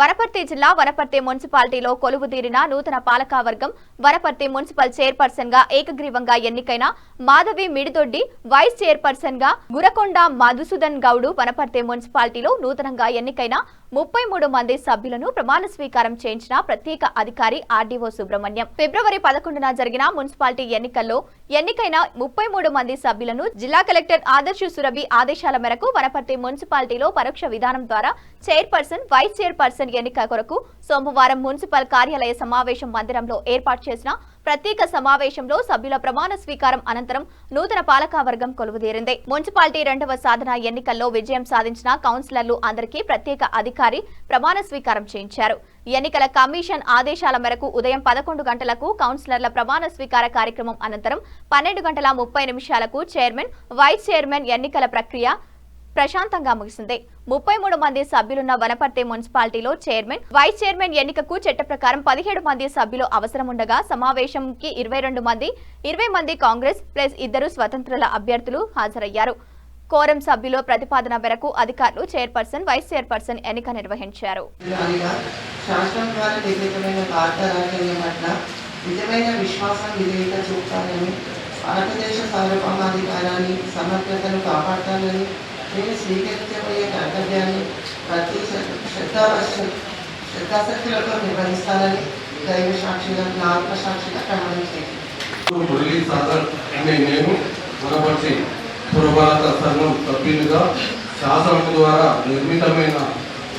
వనపర్తి జిల్లా వనపర్తి మున్సిపాలిటీలో కొలువుదీరిన నూతన పాలకవర్గం వనపర్తి మున్సిపల్ చైర్పర్సన్ గా ఏకగ్రీవంగా ఎన్నికైన మాధవి మిడిదొడ్డి, వైస్ చైర్పర్సన్ గా గురకొండ మధుసూదన్ గౌడ్ వనపర్తి మున్సిపాలిటీలో నూతనంగా ఎన్నికైన 33 మంది సభ్యులను ప్రమాణ స్వీకారం చేయించిన ప్రత్యేక అధికారి ఆర్డీఓ సుబ్రహ్మణ్యం. ఫిబ్రవరి 11న జరిగిన మున్సిపాలిటీ ఎన్నికల్లో ఎన్నికైన 33 మంది సభ్యులను జిల్లా కలెక్టర్ ఆదర్శ్ సురభి ఆదేశాల మేరకు వనపర్తి మున్సిపాలిటీలో పరోక్ష విధానం ద్వారా చైర్పర్సన్, వైస్ చైర్పర్సన్ ఎన్నిక కొరకు సోమవారం మున్సిపల్ కార్యాలయ సమావేశం మందిరంలో ఏర్పాటు చేసిన ప్రత్యేక సమావేశంలో సభ్యుల ప్రమాణ స్వీకారం అనంతరం నూతన పాలకవర్గం కొలువుదీరింది. మున్సిపాలిటీ 2వ సాధన ఎన్నికల్లో విజయం సాధించిన కౌన్సిలర్లు అందరికీ ప్రత్యేక అధికారి ప్రమాణ స్వీకారం చేయించారు. ఎన్నికల కమిషన్ ఆదేశాల మేరకు ఉదయం 11 గంటలకు కౌన్సిలర్ల ప్రమాణ స్వీకార కార్యక్రమం అనంతరం 12:30 చైర్మన్, వైస్ చైర్మన్ ఎన్నికల ప్రక్రియ ప్రశాంతంగా ముగిసింది. 33 మంది సభ్యులున్న వనపర్తి మున్సిపాలిటీలో చైర్మన్, వైస్ చైర్మన్ ఎన్నికకు చట్ట ప్రకారం 17 మంది సభ్యులు అవసరముండగా సమావేశంకి 22 మంది, 20 మంది కాంగ్రెస్ ప్లస్ 2 స్వతంత్రుల అభ్యర్థులు హాజరయ్యారు. కోరం సభ్యుల ప్రతిపాదన మేరకు అధికారులు చైర్పర్సన్, వైస్ చైర్పర్సన్ ఎన్నిక నిర్వహించారు. భారతదేశ సార్వభౌమాధికారాన్ని, సమగ్రతను కాపాడతానని, నేను స్వీకరించబోయే కర్తవ్యాన్ని ప్రతి శ్రద్ధాశక్తులతో నిర్వహిస్తానని దైవ సాక్షిగా, నా ఆత్మసాక్షిగా ప్రమాణం చేస్తాను. నేను వనపర్తి పురపాలక సంఘం సభ్యునిగా శాసనం ద్వారా నిర్మితమైన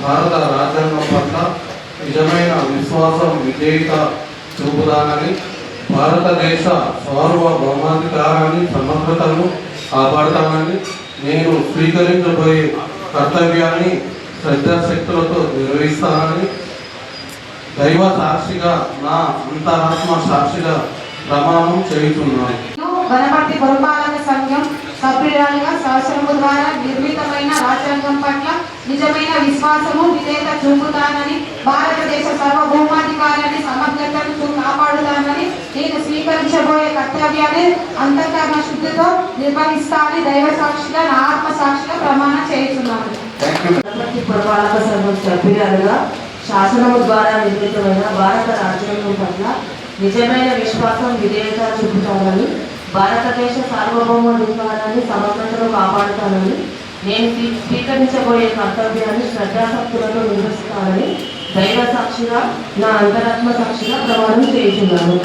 భారత రాజ్యాంగం పట్ల నిజమైన విశ్వాసం, విధేయత చూపుతానని, భారతదేశ సార్వభౌమాధికారాన్ని, సమగ్రతను కాపాడుతానని, నేను స్వీకరించబోయే కర్తవ్యాన్ని శ్రద్ధాశక్తులతో నిర్వహిస్తానని దైవ సాక్షిగా, నా అంతరాత్మ సాక్షిగా ప్రమాణం చేస్తున్నాను. వనపర్తి పురపాలక సంఘం సభ్యురాలుగా శాసనము ద్వారా నిర్మితమైన రాజ్యాంగం పట్ల నిజమైన విశ్వాసము, విధేయత చూపుతానని, భారతదేశ సార్వభౌమాధికారాన్ని, సమగ్రతను కాపాడుతానని, నేను స్వీకరించబోయే కర్తవ్యాన్ని అంతఃకరణ శుద్ధితో నిర్వహిస్తానని దైవ సాక్షిగా, నా ఆత్మ సాక్షిగా ప్రమాణం చేస్తున్నాను. వనపర్తి పురపాలక సంఘం సభ్యురాలుగా శాసనము ద్వారా నిర్మితమైన భారత రాజ్యాంగం పట్ల నిజమైన విశ్వాసం, విధేయత చూపుతానని, భారతదేశ సార్వభౌమాధికారాన్ని, సమగ్రతను కాపాడుతానని, నేను స్వీకరించబోయే కర్తవ్యాన్ని శ్రద్ధాశక్తులతో నిర్వహిస్తానని దైవ సాక్షిగా, నా అంతరాత్మ సాక్షిగా ప్రమాణం చేస్తున్నాను.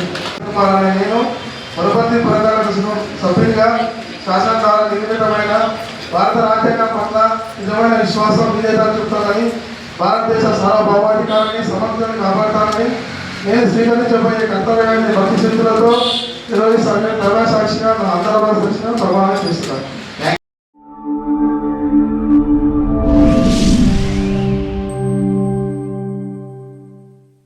నేను వనపర్తి పురపాలక సంఘం సభ్యునిగా శాసనం ద్వారా నిర్మితమైన భారత రాజ్యాంగం పట్ల నిజమైన విశ్వాసం, విధేయత చూపుతానని, భారతదేశ సార్వభౌమాధికారాన్ని, సమగ్రతను కాపాడుతానని, నేను స్వీకరించబోయే కర్తవ్యాన్ని భక్తి శక్తులతో నిర్వహిస్తానని దైవ సాక్షిగా, నా అంతరాత్మ సాక్షిగా